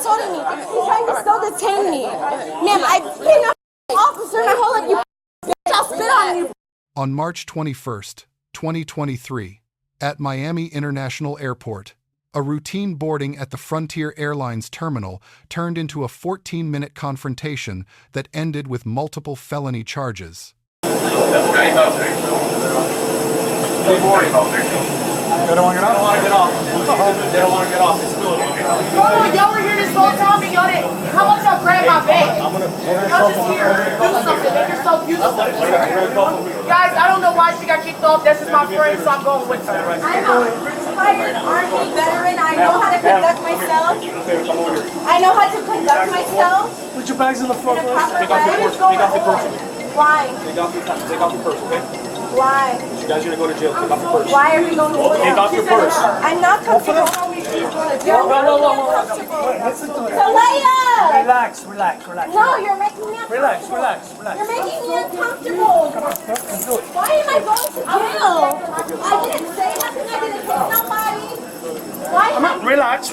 he's holding me. He's trying to still detain me. Ma'am, I've been an officer my whole life. You bitch, I'll spit on you. On March 21st, 2023, at Miami International Airport, a routine boarding at the Frontier Airlines terminal turned into a 14-minute confrontation that ended with multiple felony charges. They don't want to get off. They don't want to get off. Y'all were here this whole time and y'all didn't. How about y'all grab my bag? Y'all just here. Do something. Make yourself useful. Guys, I don't know why she got kicked off. That's just my friend, so I'm going with her. I'm a retired Army veteran. I know how to conduct myself. I know how to conduct myself. Put your bags in the front, please. Take off your purse. Why? Take off your purse, okay? Why? You guys are going to go to jail. Take off your purse. Why are we going to jail? Take off your purse. I'm not comfortable. Talaya! Relax. No, you're making me uncomfortable. Relax. You're making me uncomfortable. Why am I going to jail? I didn't say nothing. I didn't hit nobody. Why am I? Relax.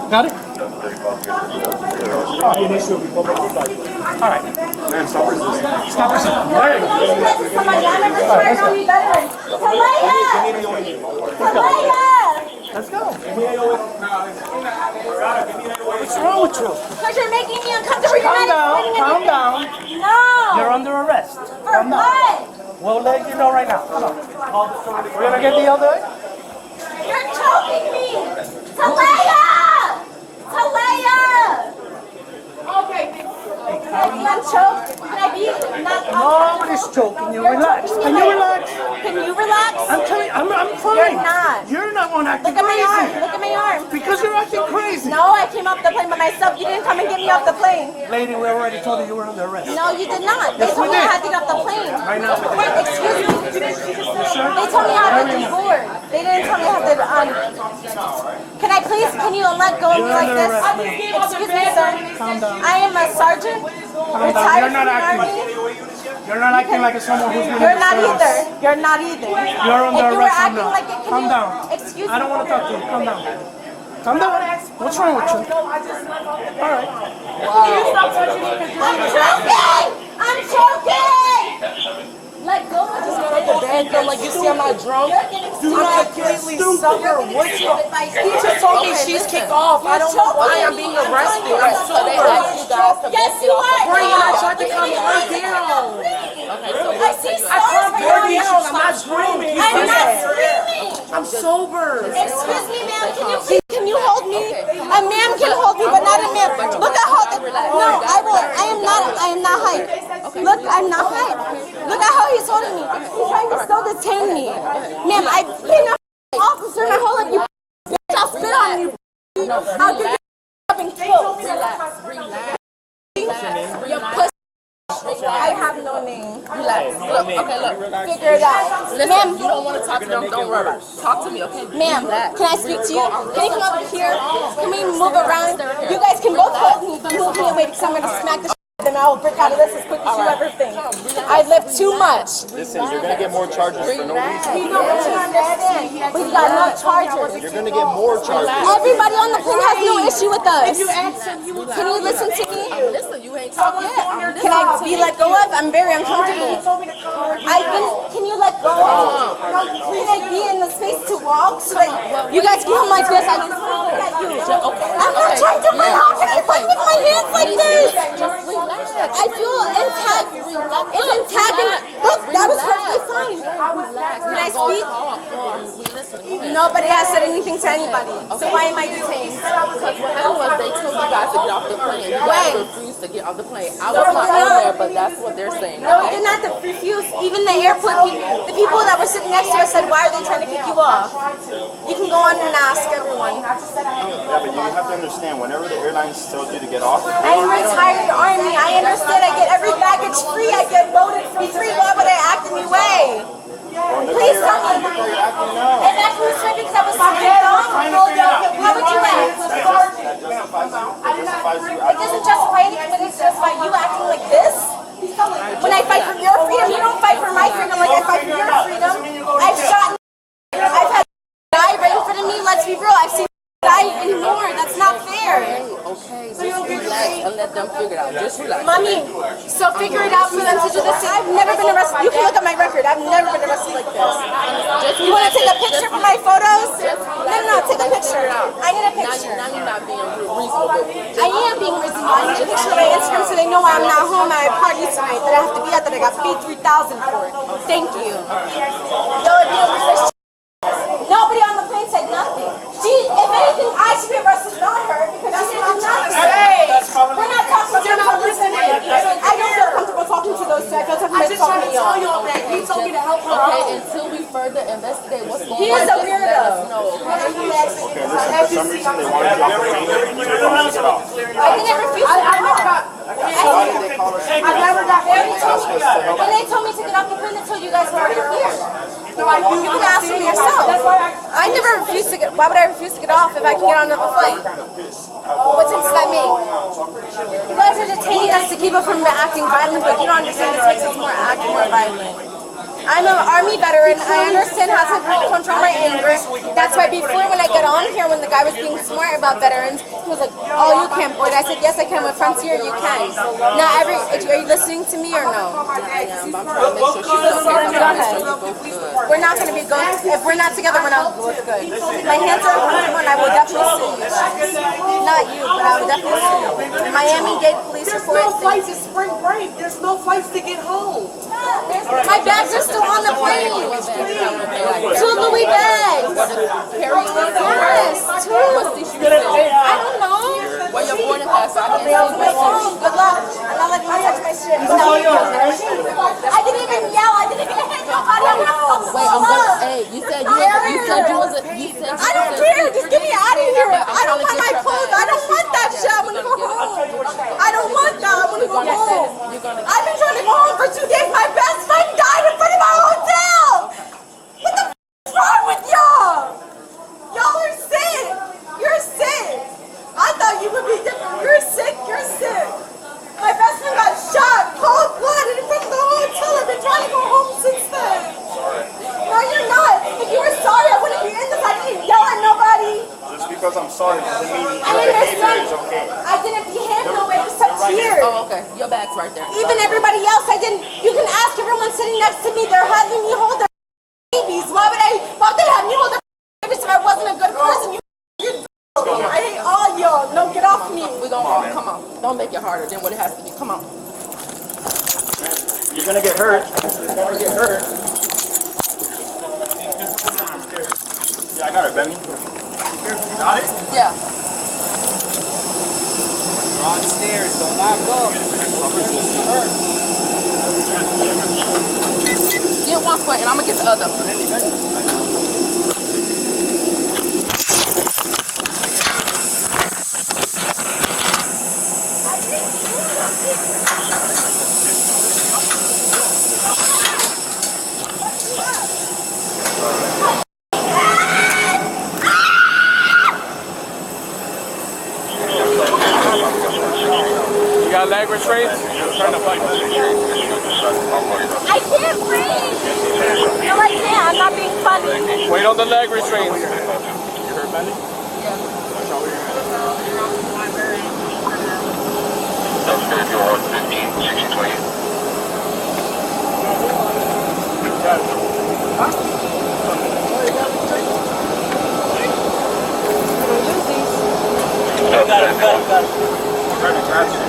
Got it? All right. Man, stop resisting. There you go. Somebody, I'm a retired Army veteran. Talaya! Let's go. What's wrong with you? Because you're making me uncomfortable. Calm down. No. You're under arrest. For what? We'll let you know right now. Come on. We're going to get the other. You're choking me. Talaya! Okay. Can I be unchoked? Can I be not Nobody's choking you. Relax. Can you relax? Can you relax? I'm telling you, I'm fine. You're not. You're not one acting Look at my arm. crazy. Look at my arm. Because you're acting crazy. No, I came off the plane by myself. You didn't come and get me off the plane. Lady, we already told you were under arrest. No, you did not. They Yes, told we me I did. had to get off the plane. Right now. Excuse me. They told me I had to board. They didn't tell me I had to. Can I please? Can you let go of me like this? Excuse me, sir. Calm down. I am a sergeant. Retired You're not from the acting. Army. You're not acting like someone who's been You're in not service. either. You're not either. You're under if you were arrest acting now. like it, Calm down. Excuse me. I don't want to talk to you. Calm down. Calm down. What's wrong with you? All right. I'm choking! Let go. I just got Like the bag though, like you see I'm not drunk. Do not completely suffer. What you? He just told me she's kicked off. I don't know why I'm being arrested. I'm sober. Yes, you are. Bree and I tried to calm her down. I see I calmed her stars. down. I'm not screaming. I'm not screaming. I'm sober. Excuse me, ma'am. Can you hold me? A man can hold me, but not a man. Look at how. No, I will. I am not hype. Look, I'm not hype. Look at how he's holding me. He's trying to still detain me. Ma'am, I've been an officer my whole life. You bitch, I'll spit on you. I'll get you up and killed. You pussy. I have no name. Relax. Look, okay, look. Figure it out. Listen, you don't want to talk to them, don't worry about it. Talk to me, okay? Ma'am, can I speak to you? Can you come over here? Can we move around? You guys can both hold me, but move me away because I'm going to smack the shit out of them. I will break out of this as quick as you ever think. I live too much. Listen, you're going to get more charges for no reason. You don't understand. We got no charges. You're going to get more charges. Everybody on the plane has no issue with us. Can you listen to me? Listen, you ain't talking. Can I be let go of? I'm very uncomfortable. Can you let go of? Can I be in the space to walk so that you guys can come like this? I just look at you. I'm not trying to fight. How can I fight with my hands like this? I feel intact. It's intact. Look, that was perfectly fine. Can I speak? Nobody has said anything to anybody. So why am I detained? Because what happened was they told you guys to get off the plane. You guys refused to get off the plane. I was not in there, but that's what they're saying. No, we did not refuse. Even the airport people, the people that were sitting next to us said, why are they trying to kick you off? You can go on and ask everyone. Yeah, but you have to understand, whenever the airlines tells you to get off, I'm retired Army. I understand. I get every baggage free. I get loaded for free. Why would I act any way? Please tell me. If I was free because I was scared off, how would you act? It doesn't justify anything, but it's justify you acting like this? When I fight for your freedom, you don't fight for my freedom like I fight for your freedom. I've shot, I've had die right in front of me. Let's be real. I've seen die fight anymore. That's not fair. Okay, just relax and let them figure it out. Just relax. Mommy, so figure it out for them to do this. I've never been arrested. You can look at my record. I've never been arrested like this. You want to take a picture for my photos? No, take a picture. I need a picture. Now you're not being reasonable. I am being reasonable. I need a picture of my Instagram so they know I'm not home at a party tonight that I have to be at, that I got paid $3,000 for it. Thank you. Nobody on the plane said nothing. If anything, I should be arrested, not her, because she did nothing. We're not talking to them. I don't feel comfortable talking to those two. I feel comfortable talking to y'all. He told me to help her Okay, out. until we further investigate what's going on. He is a just weirdo. let us know, okay? Okay, listen, for some reason they wanted you off the plane and you didn't want to take it off. I didn't refuse to get off. Why did they call us? I never got When they told me to get off the plane, they told you guys were already here. You can ask them yourself. I never refused to get. Why would I refuse to get off if I can get on another flight? What sense does that make? You guys are detaining us to keep us from acting violent, but you don't understand this makes us more acting more violent. I'm an Army veteran. I understand how to control my anger. That's why before, when I got on here, when the guy was being smart about veterans, he was like, "Oh, you can't board." I said, "Yes, I can. With Frontier, you can." Not every. Are you listening to me or no? I am. I'm trying to make sure she's okay. Go ahead. We're not going to be good. If we're not together, we're not both good. My hands are uncomfortable, and I will definitely sue you guys. Not you, but I will definitely sue you. Miami-Dade police There's report. no flights. It's spring break. There's no flights to get home. My bags are still on the plane. Two Louis bags. Yes, two. I don't know. Well, your boarding pass, I can see Oh, good luck. I'm not letting you touch my shit. No, I didn't even yell. I didn't even hit nobody. I'm not Wait, I'm gonna. Hey, you said you was a. I don't care. Just get me out of here. I don't want my clothes. I don't want that shit. I want to go home. I don't want that. I want to go home. I've been trying to go home for 2 days. My best friend died in front of my hotel. What the f is wrong with y'all? Y'all are sick. You're sick. I thought you would be different. You're sick. You're sick. My best friend got shot, cold blooded in front of the hotel. I've been trying to go home since then. No, you're not. If you were sorry, I wouldn't be in this. I didn't yell at nobody. Just because I'm sorry doesn't mean I your behavior understand. is okay. I didn't behave no way. It was some tears. Oh, okay. Your bag's right there. Even everybody else, I didn't. You can ask everyone sitting next to me. They're having me hold their babies. Why would they have me hold their babies if I wasn't a good person? I hate all y'all. No, get off me. We gonna come on. Don't make it harder than what it has to be. Come on. You're gonna get hurt. You're gonna get hurt. Yeah, I got it, Benny. Got it? Yeah. You're on stairs, don't knock up. Get one foot and I'm gonna get the other. You got leg restraints? Trying to fight. I can't breathe. No, I can't. I'm not being funny. Wait on the leg restraints. You hurt, Benny?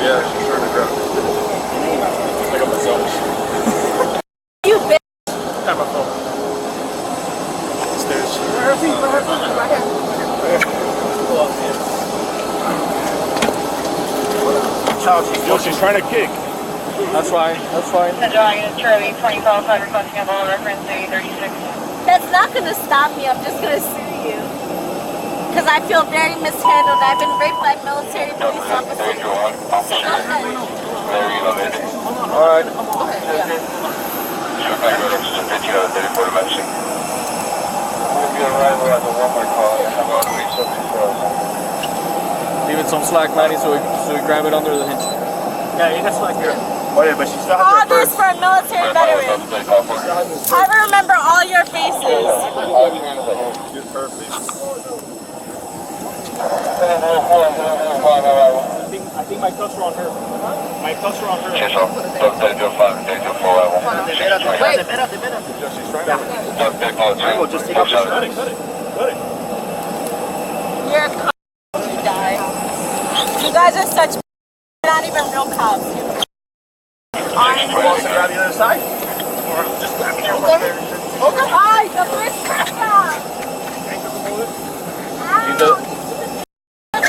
Yeah, she's trying to grab it. I got myself. You bitch. Have my phone. Stairs. Her feet, right here. Yo, she's trying to kick. That's fine. That's fine. Drawing in Charlie 2055 requesting a ball reference to 36. That's not going to stop me. I'm just going to sue you. Because I feel very mishandled. I've been raped by military police officers. All right. Leave it some slack, Manny, so we grab it under the hinge. Yeah, you got slack here. Oh yeah, but she still All has her this for a military veteran. I remember all your faces. You're perfect. my cuffs are on her. My cuffs are on her. Eso, Danger 5, Danger 4, I want to Wait. She's trying to. Big Boat 2. Michael, just take off your Cut it, cut it, cut it. You're a cop. You die. You guys are such not even real cops. Want to grab the other side? Or just grab me. Ay, the first stop. You go.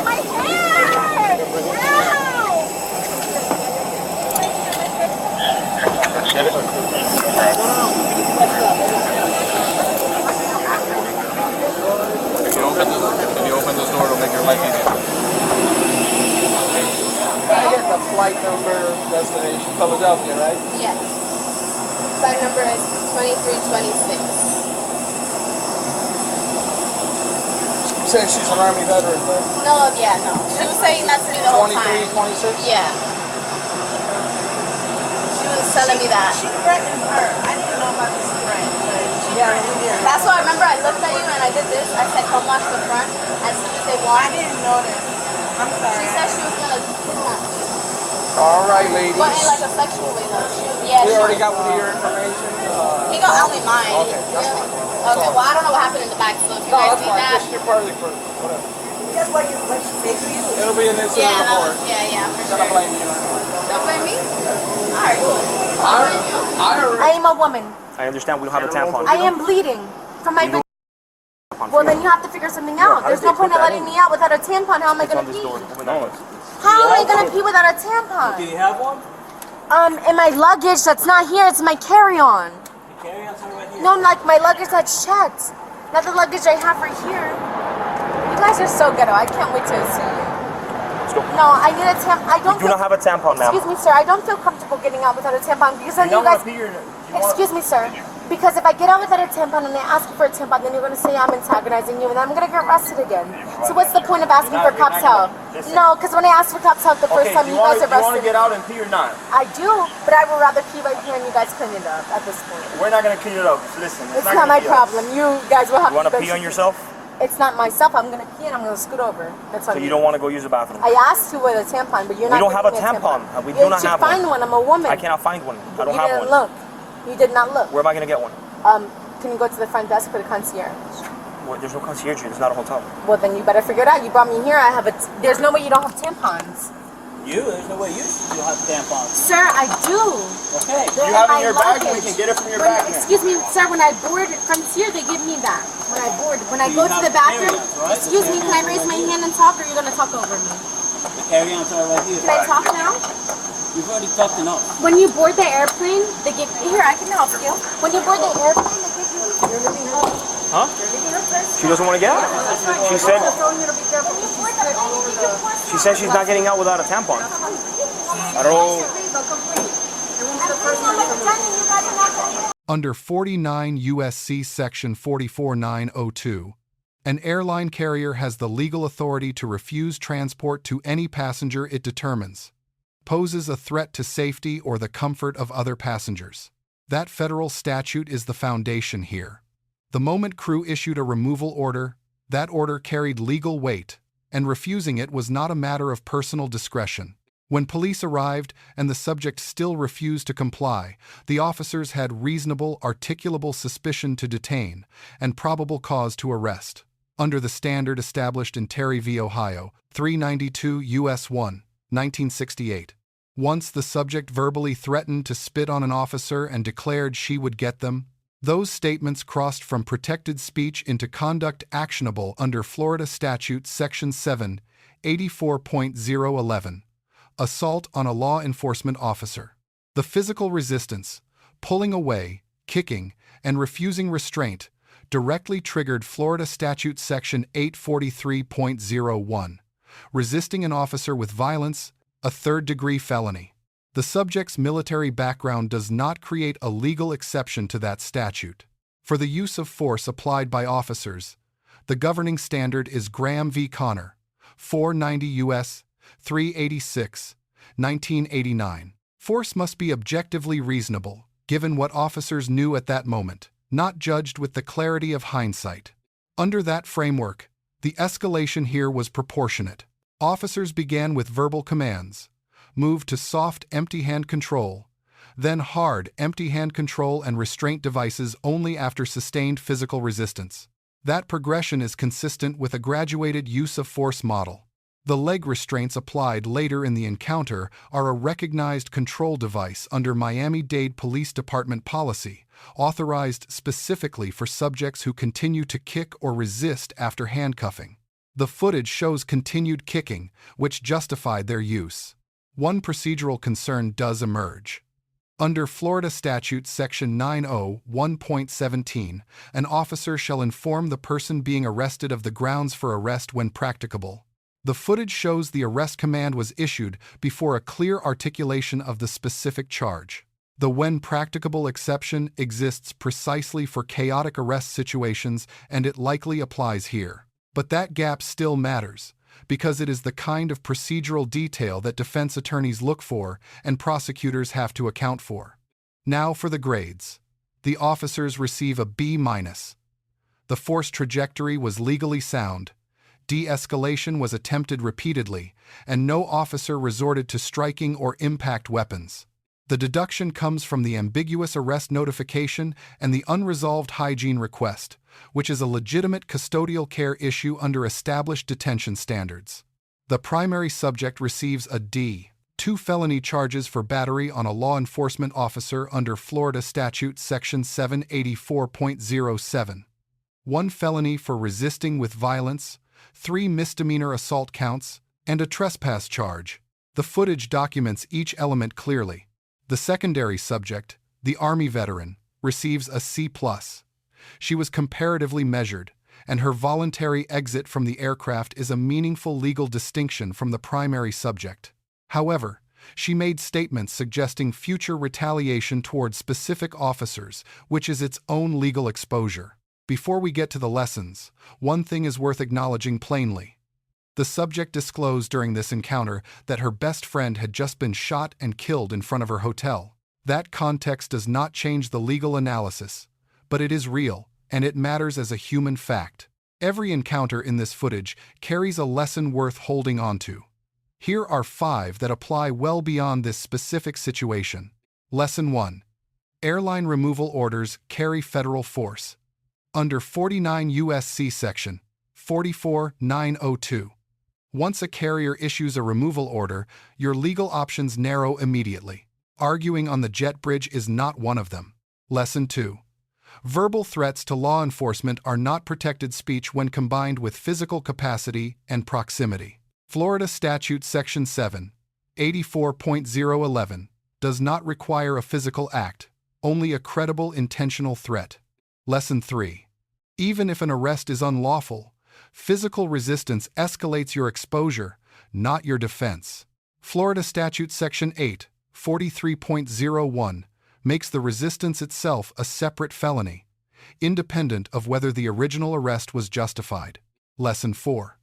My hair! Ow! If you open this door, it'll make your life easier. I get the flight number, destination, Philadelphia, right? Yes. Flight number is 2326. Saying she's an Army veteran, right? No, yeah, no. She was saying that to me the whole time. 23, 26? Yeah. She was telling me that. She threatened her. I didn't know about this threat, but she threatened her. That's why I remember I looked at you and I did this. I said, come watch the front. As soon as they walked, I didn't notice. I'm sorry. she said she was going to kidnap me. All right, ladies. But in like a sexual way though. Yeah, We she already was. got one of your information. He got only mine. Okay, that's Really? fine. Okay, well I don't know what happened in the back, so if you No, guys that's need fine. that. Just your part of the crew. Whatever. That's what she said to you. It'll be an incident Yeah, no, report. yeah, for Gotta sure. blame you. Don't blame me? Alright, cool. I I am a woman. I understand we don't have a tampon. I am bleeding from my. Well, then you have to figure something out. There's no point in letting me out without a tampon. How am I gonna pee? No. How am I gonna pee without a tampon? Do you have one? In my luggage that's not here. It's my carry-on. You carry on something right here? No, like my luggage that's checked. Not the luggage I have right here. You guys are so ghetto. I can't wait to see you. Let's go. No, I need a tampon. I don't. You do not have a tampon, ma'am. Excuse me, sir. I don't feel comfortable getting out without a tampon because then You you don't want guys. to pee your... Excuse me, sir. Because if I get out without a tampon and I ask you for a tampon, then you're going to say I'm antagonizing you, and then I'm going to get arrested again. So what's the point of asking for cops' help? No, because when I asked for cops' help the first time, you guys you want to arrested get me. out and pee or not? I do, but I would rather pee right here and you guys clean it up at this point. We're not going to clean it up. Listen, It's not my problem. You guys will have You want to to pee on yourself? It's not myself. I'm going to pee and I'm going to scoot over. That's all. So you don't want to go use the bathroom? I asked you with a tampon, but you're We not. don't have a giving me tampon. We You do not should have find one. I'm a woman. I cannot find one. I don't You have didn't one. look. You did not look. Where am I going to get one? Can you go to the front desk for the concierge? Well, there's no concierge here. It's not a hotel. Well, then you better figure it out. You brought me here. I have a. There's no way you don't have tampons. There's no way you have tampons. Sir, I do. Okay. They're You have it my in your bag, luggage. we can get it from your When- bag, ma'am. Excuse me, sir. When I board from here, they give me that. When I go to the bathroom, right? excuse me, can I raise my hand and talk, or are you gonna talk over me? The carry-ons are right here. Can I talk now? You've already talked enough. When you board the airplane, they give here. I can help you. When you board the airplane, they give you. Huh? She doesn't want to get out. She said. She said she's not getting out without a tampon. I don't know. Under 49 U.S.C. Section 44902, an airline carrier has the legal authority to refuse transport to any passenger it determines poses a threat to safety or the comfort of other passengers. That federal statute is the foundation here. The moment crew issued a removal order, that order carried legal weight, and refusing it was not a matter of personal discretion. When police arrived and the subject still refused to comply, the officers had reasonable, articulable suspicion to detain and probable cause to arrest. Under the standard established in Terry v. Ohio, 392 U.S. 1, 1968. Once the subject verbally threatened to spit on an officer and declared she would get them, those statements crossed from protected speech into conduct actionable under Florida Statute Section 7, 84.011. Assault on a law enforcement officer. The physical resistance, pulling away, kicking, and refusing restraint directly triggered Florida Statute Section 843.01. Resisting an officer with violence, a third-degree felony. The subject's military background does not create a legal exception to that statute. For the use of force applied by officers, the governing standard is Graham v. Connor, 490 U.S. 386, 1989. Force must be objectively reasonable, given what officers knew at that moment, not judged with the clarity of hindsight. Under that framework, the escalation here was proportionate. Officers began with verbal commands, moved to soft empty hand control, then hard empty hand control and restraint devices only after sustained physical resistance. That progression is consistent with a graduated use of force model. The leg restraints applied later in the encounter are a recognized control device under Miami-Dade Police Department policy, authorized specifically for subjects who continue to kick or resist after handcuffing. The footage shows continued kicking, which justified their use. One procedural concern does emerge. Under Florida Statute Section 901.17, an officer shall inform the person being arrested of the grounds for arrest when practicable. The footage shows the arrest command was issued before a clear articulation of the specific charge. The when practicable exception exists precisely for chaotic arrest situations, and it likely applies here. But that gap still matters, because it is the kind of procedural detail that defense attorneys look for and prosecutors have to account for. Now for the grades. The officers receive a B-. The force trajectory was legally sound. De-escalation was attempted repeatedly, and no officer resorted to striking or impact weapons. The deduction comes from the ambiguous arrest notification and the unresolved hygiene request, which is a legitimate custodial care issue under established detention standards. The primary subject receives a D. 2 felony charges for battery on a law enforcement officer under Florida Statute Section 784.07. 1 felony for resisting with violence, 3 misdemeanor assault counts, and a trespass charge. The footage documents each element clearly. The secondary subject, the Army veteran, receives a C+. She was comparatively measured, and her voluntary exit from the aircraft is a meaningful legal distinction from the primary subject. However, she made statements suggesting future retaliation toward specific officers, which is its own legal exposure. Before we get to the lessons, one thing is worth acknowledging plainly. The subject disclosed during this encounter that her best friend had just been shot and killed in front of her hotel. That context does not change the legal analysis, but it is real, and it matters as a human fact. Every encounter in this footage carries a lesson worth holding onto. Here are 5 that apply well beyond this specific situation. Lesson 1. Airline removal orders carry federal force. Under 49 U.S.C. Section 44902. Once a carrier issues a removal order, your legal options narrow immediately. Arguing on the jet bridge is not one of them. Lesson 2. Verbal threats to law enforcement are not protected speech when combined with physical capacity and proximity. Florida Statute Section 784.011 does not require a physical act, only a credible intentional threat. Lesson 3. Even if an arrest is unlawful, physical resistance escalates your exposure, not your defense. Florida Statute Section 843.01 makes the resistance itself a separate felony, independent of whether the original arrest was justified. Lesson 4.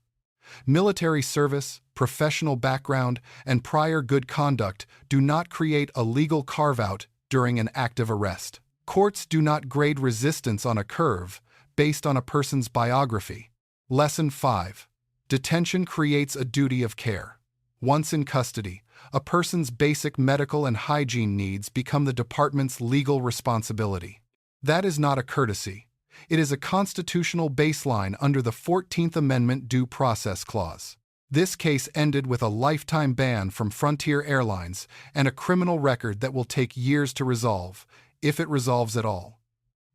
Military service, professional background, and prior good conduct do not create a legal carve-out during an active arrest. Courts do not grade resistance on a curve based on a person's biography. Lesson 5. Detention creates a duty of care. Once in custody, a person's basic medical and hygiene needs become the department's legal responsibility. That is not a courtesy. It is a constitutional baseline under the 14th Amendment Due Process Clause. This case ended with a lifetime ban from Frontier Airlines and a criminal record that will take years to resolve, if it resolves at all.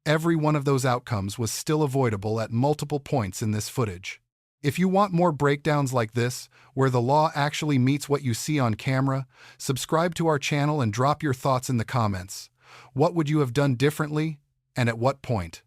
Every one of those outcomes was still avoidable at multiple points in this footage. If you want more breakdowns like this, where the law actually meets what you see on camera, subscribe to our channel and drop your thoughts in the comments. What would you have done differently, and at what point?